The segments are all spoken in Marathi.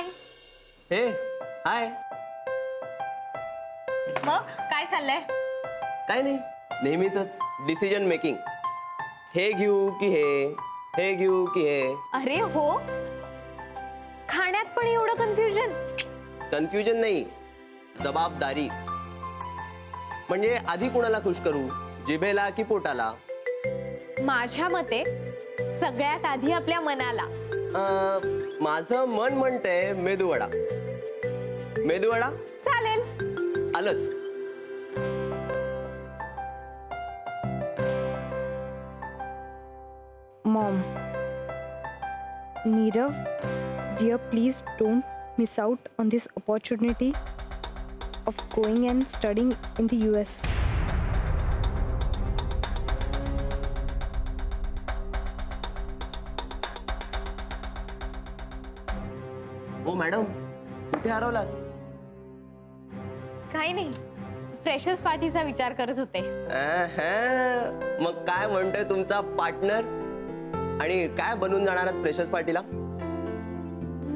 हाय. हे हाय. मग काय चाललंय? काय नाही, नेहमीच डिसिजन मेकिंग. हे घेऊ की हे घेऊ की हे. अरे हो, खाण्यात पण एवढं कन्फ्युजन? कन्फ्युजन नाही, जबाबदारी. म्हणजे आधी कुणाला खुश करू, जिभेला की पोटाला? माझ्या मते सगळ्यात आधी आपल्या मनाला. माझं मन म्हणतंय मेदूवडा. मेदूवडा चालेल. आलंच. Mom, Nirav, dear, please don't miss out on this opportunity of going and studying in the US. हो मॅडम, कुठे हरवलात? काही नाही, फ्रेशर्स पार्टीचा विचार करत होते. मग काय म्हणतोय तुमचा पार्टनर? आणि काय बनून जाणार आहात फ्रेशर्स पार्टीला?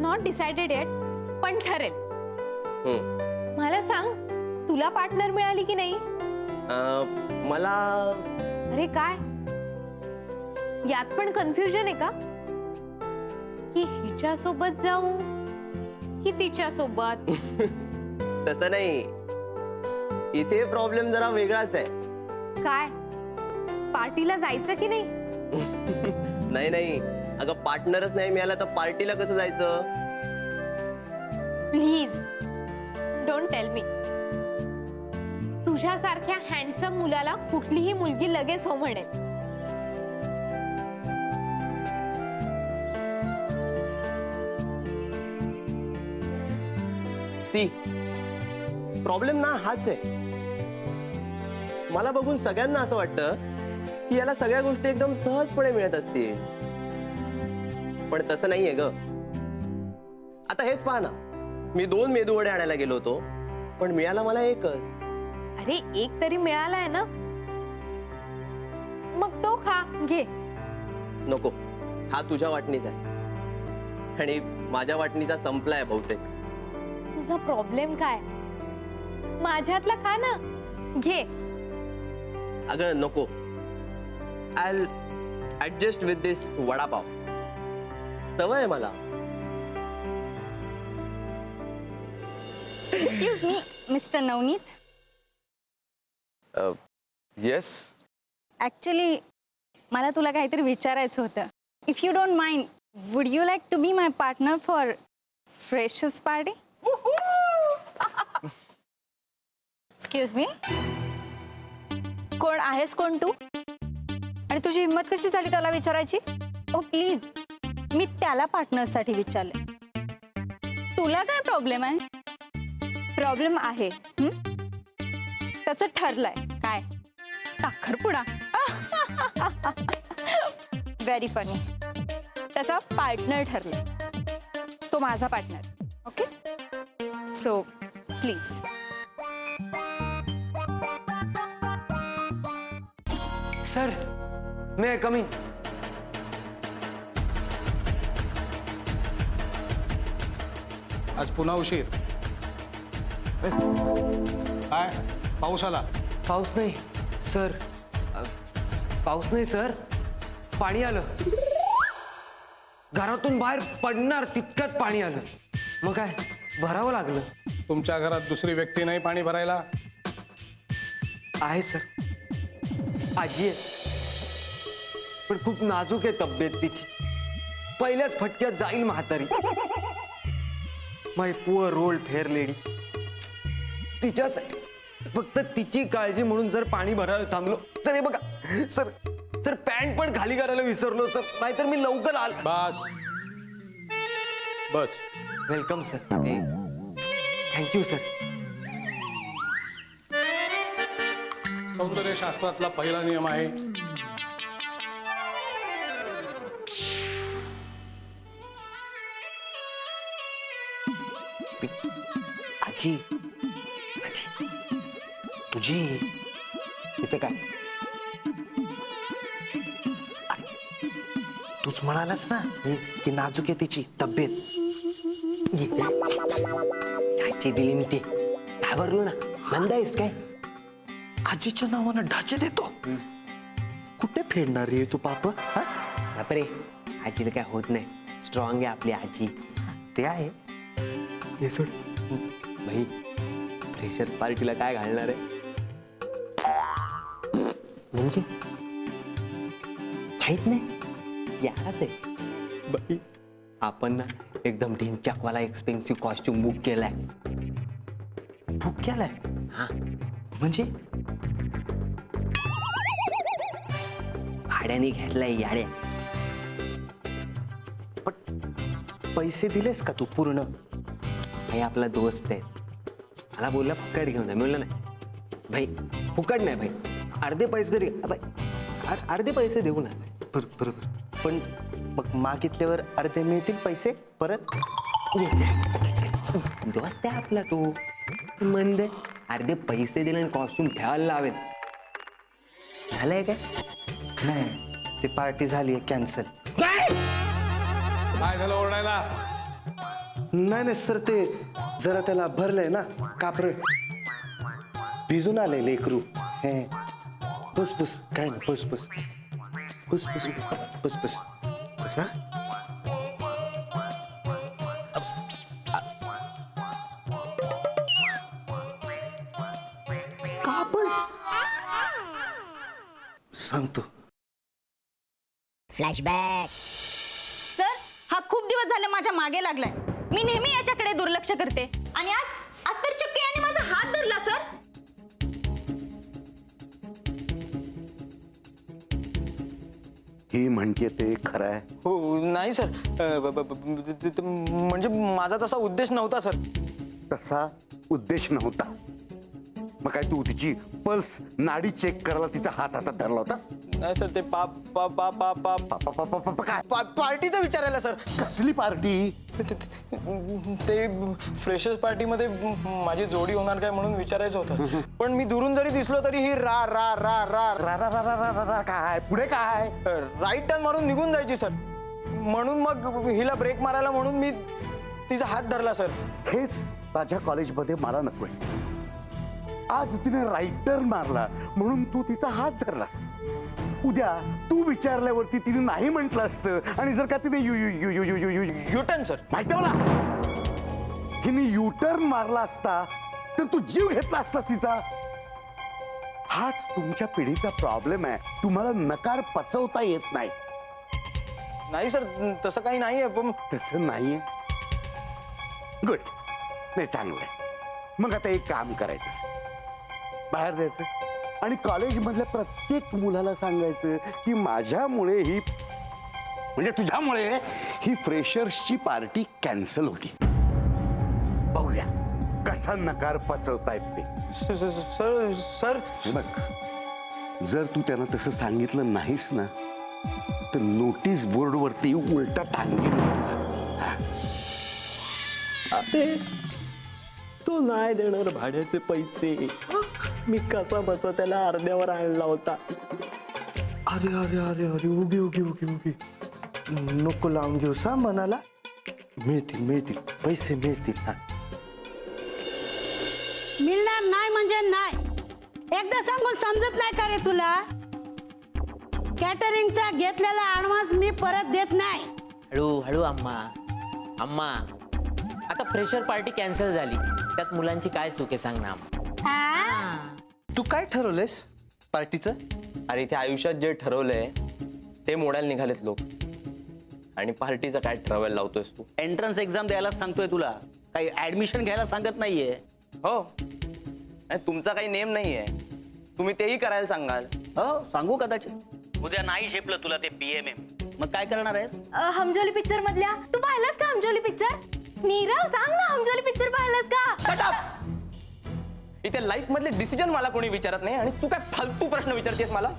नॉट डिसाइडेड येट, पण ठरेल. मला सांग, तुला पार्टनर मिळाली की नाही? मला अरे काय, यात पण कन्फ्युजन आहे का? की हिच्या सोबत जाऊ की तिच्या सोबत? तसं नाही, इथे प्रॉब्लेम जरा वेगळाच आहे. काय, पार्टीला जायचं की नाही? नाही नाही, अगं पार्टनरच नाही मिळाला तर पार्टीला कसं जायचं? Please don't tell me. तुझ्यासारख्या हँडसम मुलाला कुठलीही मुलगी लगेच हो म्हणेल. सी, प्रॉब्लेम ना हाच आहे. मला बघून सगळ्यांना असं वाटतं की याला सगळ्या गोष्टी एकदम सहजपणे मिळत असतील, पण तसं नाहीये ग. आता हेच पहा ना, मी 2 मेदूवडे आणायला गेलो होतो, पण मिळाला मला एकच. अरे एक तरी मिळालाय ना, मग तो खा, घे. नको, हा तुझ्या वाटणीचा आहे आणि माझ्या वाटणीचा संपलाय बहुतेक. तुझा प्रॉब्लेम काय? माझ्यातला खा ना, घे. अगं नको, I'll adjust with this vada pav. सवय आहे मला. Excuse me, Mr. Navneet. Yes. Actually, मला तुला काहीतरी विचारायचं होतं. If you don't mind, would you like to be my partner for freshers party? Excuse me? कोण आहेस कोण तू? आणि तुझी हिंमत कशी झाली त्याला विचारायची? ओ प्लीज, मी त्याला पार्टनरसाठी विचारले. तुला काय प्रॉब्लेम आहे? प्रॉब्लेम आहे. त्याचं ठरलंय काय? साखरपुडा. Very funny. त्याचा पार्टनर ठरलाय, तो माझा partner. Okay, so please. Sir, may I come in? आज पुन्हा उशीर. काय पाऊस आला? पाऊस नाही सर. पाऊस नाही सर, पाणी आलं. घरातून बाहेर पडणार तितक्यात पाणी आलं. मग काय भरावं लागलं. तुमच्या घरात दुसरी व्यक्ती नाही पाणी भरायला? आहे सर, आजी आहे, पण खूप नाजूक आहे तब्येत तिची. पहिल्याच फटक्यात जाईल म्हातारी. माय पुअर ओल्ड फेअर लेडी. तिच्याच फक्त तिची काळजी म्हणून जर पाणी भरायला थांबलो सर. हे बघा सर, सर पॅन्ट पण खाली करायला विसरलो सर, नाहीतर मी लवकर आलो. बस बस. Welcome sir. Thank you sir. सौंदर्य शास्त्रातला पहिला नियम आहे आजी, आजी तुझी तिचं काय? तूच म्हणालास ना की नाजूक आहे तिची तब्येत. ढाचे दिले मी ते घाबरलो ना. बंद आहेस काय? आजीच्या नावानं ढाचे देतो. कुठे फेडणार रे तू पाप? हा? बापरे, आजीला काय होत नाही. स्ट्रॉंग आहे आपली आजी. ते आहे. हे सोड भाई, फ्रेशर्स पार्टीला काय घालणार आहे? म्हणजे माहित नाही, याद आहे बाई. आपण ना एकदम ढिंचाकवाला एक्सपेन्सिव्ह कॉस्ट्युम बुक केलाय. बुक केलाय? हा, म्हणजे भाड्याने घेतलाय याड्या. पैसे दिलेस का तू पूर्ण? भाई आपला दोस्त आहे, मला बोलला फुकट घेऊन जा. मी बोललो नाही भाई, फुकट नाही भाई, अर्धे पैसे तरी भाई, अर्धे पैसे देऊ ना. बरोबर. पण मग मागितल्यावर अर्धे मिळतील पैसे परत? दोस्त आहे आपला तो. मंद अर्धे पैसे दिले आणि कॉस्ट्युम ठेवायला लावेल. झालंय काय? नाही, ती पार्टी झाली आहे कॅन्सल. काय झालं ओरडायला? नाही सर, ते जरा त्याला भरलंय ना कापर, भिजून आले लेकरू. हे बस काय नाही, बस बस हा. कापड सांगतो. फ्लॅशबॅक. सर, हा खूप दिवस झाले माझ्या मागे लागलाय. मी नेहमी याच्याकडे दुर्लक्ष करते आणि आज तर चक्क याने माझा हात धरला. सर, ही म्हणते ते खरं आहे. हो नाही सर, म्हणजे माझा तसा उद्देश नव्हता सर. तसा उद्देश नव्हता. मग काय तू तिची पल्स नाडी चेक करायला तिचा हात हातात धरला होतास? नाही सर, ते काय पार्टीचं विचारायला सर. कसली पार्टी? ते फ्रेशर्स पार्टीमध्ये माझी जोडी होणार काय म्हणून विचारायचं होतं. पण मी दुरून जरी दिसलो तरी ही रा रा रा रा रा रा रा रा रा रा रा काय पुढे काय? राईट टर्न मारून निघून जायची सर. म्हणून मग हिला ब्रेक मारायला म्हणून मी तिचा हात धरला सर. हेच माझ्या कॉलेजमध्ये मला नकोय. आज तिने राईट टर्न मारला म्हणून तू तिचा हात धरलास. उद्या तू विचारल्यावरती तिने नाही म्हटलं असतं आणि जर का तिने युटर्न सर. माहिती मला, हिने युटर्न मारला असता तर तू जीव घेतला असतास तिचा. हाच तुमच्या पिढीचा प्रॉब्लेम आहे. तुम्हाला नकार पचवता येत नाही. नाही सर, तसं काही नाहीये. पण तसं नाहीये. गुड, नाही चांगलंय. मग आता एक काम करायचं, बाहेर जायचं आणि कॉलेजमधल्या प्रत्येक मुलाला सांगायचं की माझ्यामुळे ही, म्हणजे तुझ्यामुळे ही फ्रेशर्सची पार्टी कॅन्सल होती. बघूया कसा नकार पचवतायत ते. सर सर हे बघ, जर तू त्यांना तसं सांगितलं नाहीस ना तर नोटीस बोर्डवरती उलटा टांगेन तुला. तो नाही देणार भाड्याचे पैसे. मी कसा बसा त्याला अर्ध्यावर आणला होता. अरे अरे अरे अरे, उगी नको लावून घेऊ सा मनाला. मिळतील पैसे मिळतील. हा, मिळणार नाही म्हणजे नाही. एकदा सांगून समजत नाही का रे तुला? कॅटरिंगचा घेतलेला ऍडव्हान्स मी परत देत नाही. हळू अम्मा, आता फ्रेशर पार्टी कॅन्सल झाली, त्यात मुलांची काय चूक आहे सांग ना. तू काय ठरवलंयस पार्टीचं? अरे इथे आयुष्यात जे ठरवलंय ते मोडायला निघालेत लोक, आणि पार्टीचं काय ठरवायला लावतोयस तू? एंट्रन्स एक्झाम द्यायला सांगतोय तुला, काही ऍडमिशन घ्यायला सांगत नाहीये. हो, आणि तुमचा काही नेम नाहीये, तुम्ही तेही करायला सांगाल. हो सांगू कदाचित. उद्या नाही झेपलं तुला ते BMM, मग काय करणार आहेस? हमजोली पिक्चर मधल्या तू पाहिलास का हमजोली पिक्चर? नीरव सांग ना, हमजोली पिक्चर पाहिलास का? इथे लाईफ मधले डिसिजन मला कोणी विचारत नाही आणि तू काय फालतू प्रश्न विचारतेस मला.